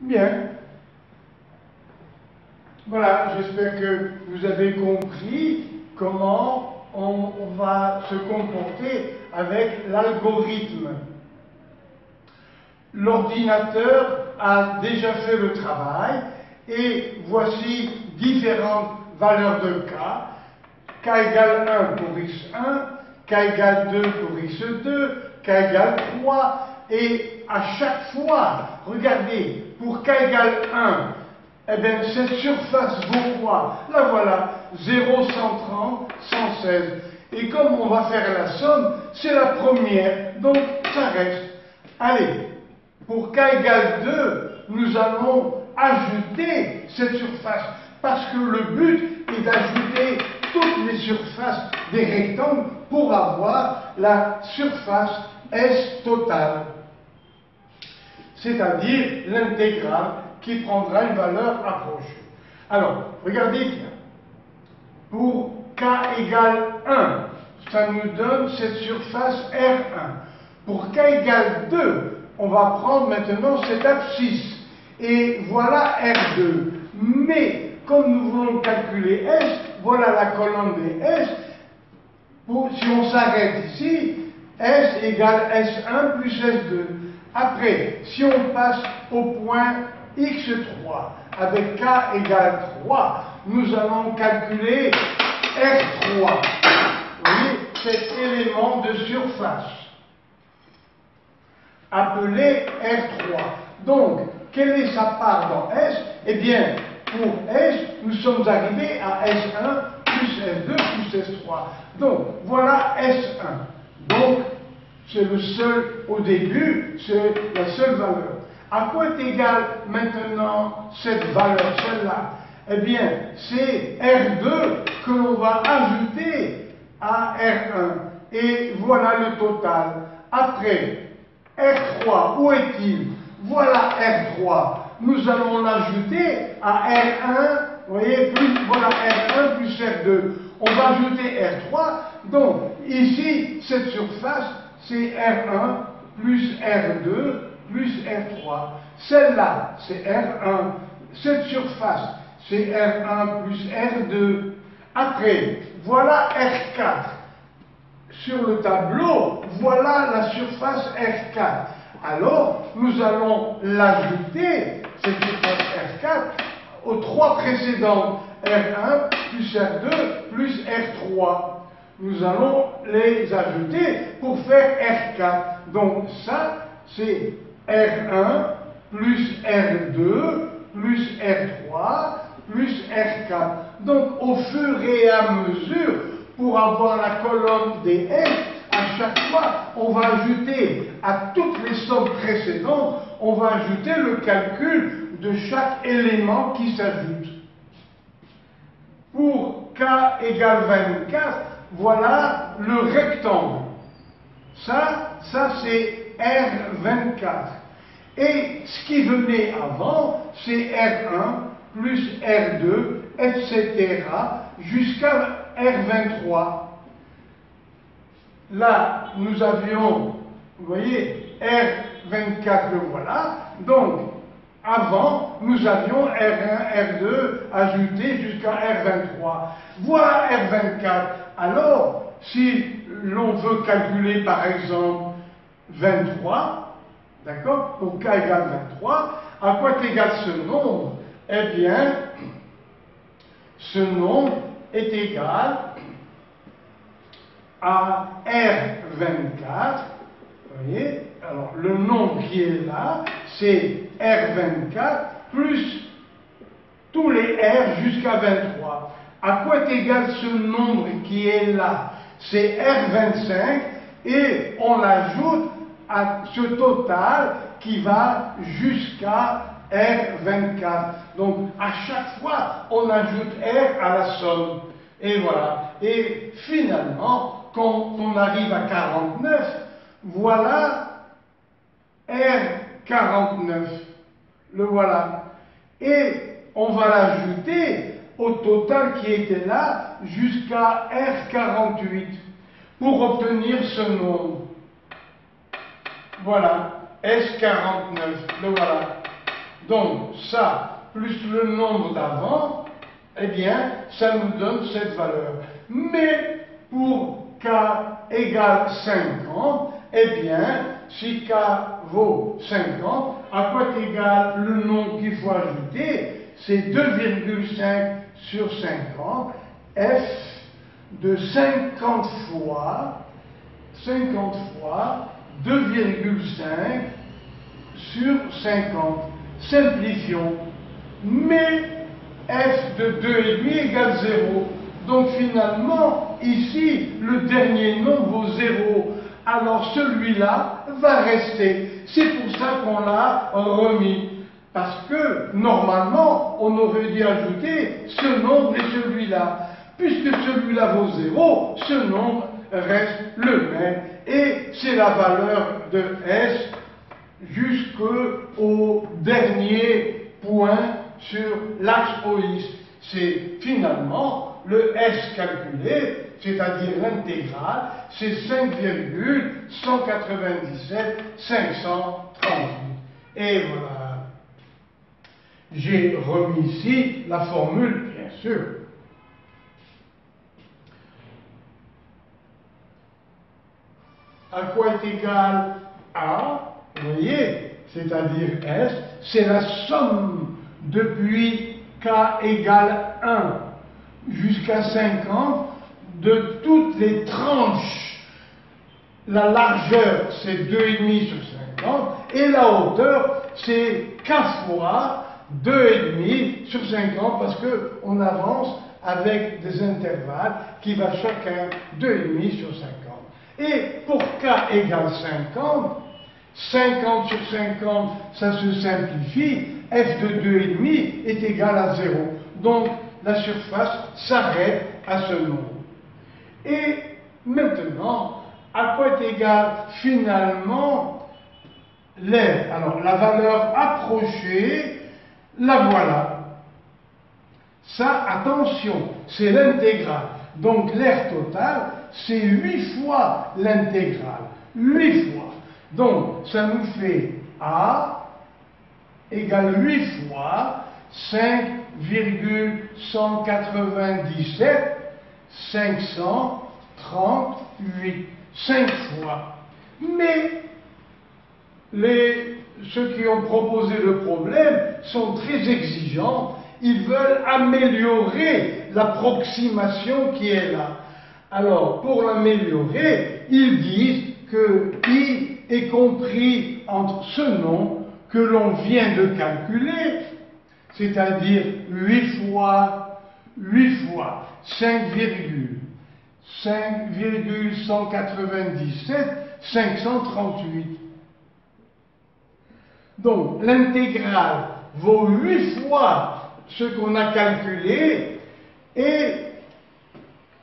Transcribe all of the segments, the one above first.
Bien. Voilà, j'espère que vous avez compris comment on va se comporter avec l'algorithme. L'ordinateur a déjà fait le travail et voici différentes valeurs de k. K égale 1 pour x1, k égale 2 pour x2, k égale 3, et à chaque fois, regardez, pour k égale 1, eh bien, cette surface vaut quoi? La voilà, 0, 130, 116. Et comme on va faire la somme, c'est la première, donc ça reste. Allez, pour k égale 2, nous allons ajouter cette surface, parce que le but est d'ajouter toutes les surfaces des rectangles pour avoir la surface S totale, c'est-à-dire l'intégrale qui prendra une valeur approchée. Alors, regardez bien. Pour k égale 1, ça nous donne cette surface R1. Pour k égale 2, on va prendre maintenant cette abscisse. Et voilà R2. Mais, comme nous voulons calculer S, voilà la colonne des S. Si on s'arrête ici, S égale S1 plus S2. Après, si on passe au point x3 avec k égale 3, nous allons calculer R3. Vous voyez, cet élément de surface, appelé R3. Donc, quelle est sa part dans S? Eh bien, pour S, nous sommes arrivés à S1 plus S2 plus S3. Donc, voilà S1. Donc, c'est le seul, au début, c'est la seule valeur. À quoi est égale maintenant cette valeur, celle-là? Eh bien, c'est R2 que l'on va ajouter à R1. Et voilà le total. Après, R3, où est-il? Voilà R3. Nous allons l'ajouter à R1, vous voyez, voilà R1 plus R2. On va ajouter R3. Donc, ici, cette surface, c'est R1 plus R2 plus R3. Celle-là, c'est R1. Cette surface, c'est R1 plus R2. Après, voilà R4. Sur le tableau, voilà la surface R4. Alors, nous allons l'ajouter, cette surface R4, aux trois précédentes, R1 plus R2 plus R3. Nous allons les ajouter pour faire R4. Donc ça, c'est R1 plus R2 plus R3 plus R4. Donc au fur et à mesure, pour avoir la colonne des S, à chaque fois, on va ajouter à toutes les sommes précédentes, on va ajouter le calcul de chaque élément qui s'ajoute. Pour k égale 24, voilà le rectangle. Ça c'est R24. Et ce qui venait avant, c'est R1 plus R2, etc. jusqu'à R23. Là, nous avions, vous voyez, R24, le voilà. Donc, avant, nous avions R1, R2 ajoutés jusqu'à R23. Voilà R24. Alors, si l'on veut calculer, par exemple, 23, d'accord, pour k égale 23, à quoi est égal ce nombre? Eh bien, ce nombre est égal à R24, vous voyez, alors le nombre qui est là, c'est R24 plus tous les R jusqu'à 23. À quoi est égal ce nombre qui est là? C'est R25 et on l'ajoute à ce total qui va jusqu'à R24. Donc à chaque fois, on ajoute R à la somme. Et voilà. Et finalement, quand on arrive à 49, voilà R49. Le voilà. Et on va l'ajouter au total qui était là jusqu'à R48 pour obtenir ce nombre. Voilà. S49. Le voilà. Donc ça, plus le nombre d'avant, eh bien, ça nous donne cette valeur. Mais pour k égale 50, eh bien, si k vaut 50, à quoi est égal le nombre qu'il faut ajouter? C'est 2,5 sur 50, f de 50 fois 2,5 sur 50. Simplifions. Mais f de 2,5 égale 0. Donc finalement, ici, le dernier nombre vaut 0. Alors celui-là va rester. C'est pour ça qu'on l'a remis. Parce que, normalement, on aurait dû ajouter ce nombre et celui-là. Puisque celui-là vaut 0, ce nombre reste le même. Et c'est la valeur de S jusqu'au dernier point sur l'axe OX. C'est finalement le S calculé, c'est-à-dire l'intégrale, c'est 5,197 538. Et voilà. J'ai remis ici la formule, bien sûr. À quoi est égal A? Vous voyez, c'est-à-dire S, c'est la somme depuis k égale 1 jusqu'à 50 de toutes les tranches. La largeur, c'est 2,5 sur 50, et la hauteur, c'est k fois 2,5 sur 50, parce qu'on avance avec des intervalles qui valent chacun 2,5 sur 50. Et pour k égale 50, 50 sur 50, ça se simplifie, f de 2,5 est égal à 0. Donc la surface s'arrête à ce nombre. Et maintenant, à quoi est égal finalement l'air? Alors la valeur approchée, la voilà. Ça, attention, c'est l'intégrale. Donc l'air total, c'est 8 fois l'intégrale. 8 fois. Donc ça nous fait A égale 8 fois 5,197 538. 5 fois. Mais ceux qui ont proposé le problème sont très exigeants. Ils veulent améliorer l'approximation qui est là. Alors, pour l'améliorer, ils disent que I est compris entre ce nom que l'on vient de calculer, c'est-à-dire 8 fois 5,197 538. Donc, l'intégrale vaut 8 fois ce qu'on a calculé, et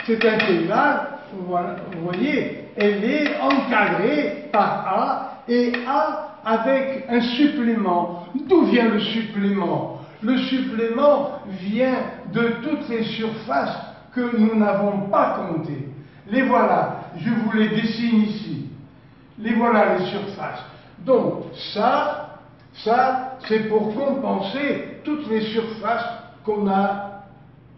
cette intégrale, voilà, vous voyez, elle est encadrée par A, et A avec un supplément. D'où vient le supplément? Le supplément vient de toutes les surfaces que nous n'avons pas comptées. Les voilà, je vous les dessine ici. Les voilà les surfaces. Donc ça c'est pour compenser toutes les surfaces qu'on a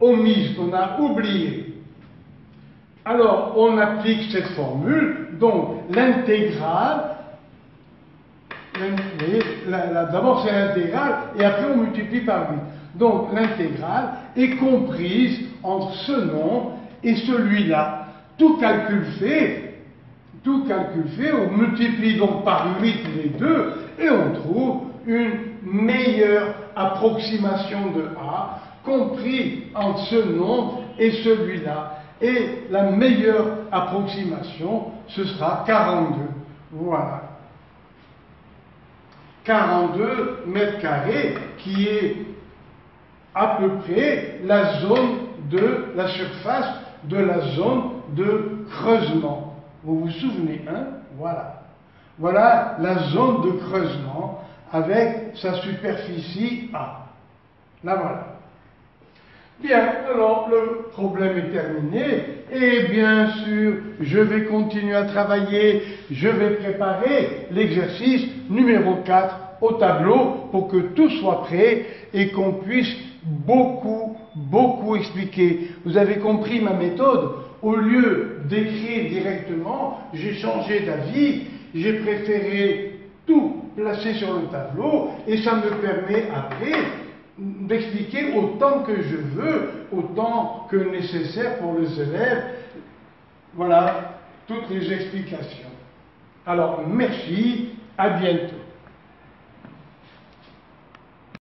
omises, qu'on a oubliées. Alors, on applique cette formule, donc l'intégrale, d'abord c'est l'intégrale, et après on multiplie par 8. Donc l'intégrale est comprise entre ce nombre et celui-là. Tout calcul fait, on multiplie donc par 8 les deux, et on trouve une meilleure approximation de A, compris entre ce nombre et celui-là. Et la meilleure approximation, ce sera 42. Voilà. 42 mètres carrés, qui est à peu près la zone de la surface de la zone de creusement. Vous vous souvenez, hein? Voilà. Voilà la zone de creusement avec sa superficie A. Là voilà. Bien, alors le problème est terminé, et bien sûr, je vais continuer à travailler, je vais préparer l'exercice numéro 4 au tableau pour que tout soit prêt et qu'on puisse beaucoup expliquer. Vous avez compris ma méthode? Au lieu d'écrire directement, j'ai changé d'avis, j'ai préféré tout placer sur le tableau et ça me permet après d'expliquer autant que je veux, autant que nécessaire pour les élèves. Voilà toutes les explications. Alors, merci, à bientôt.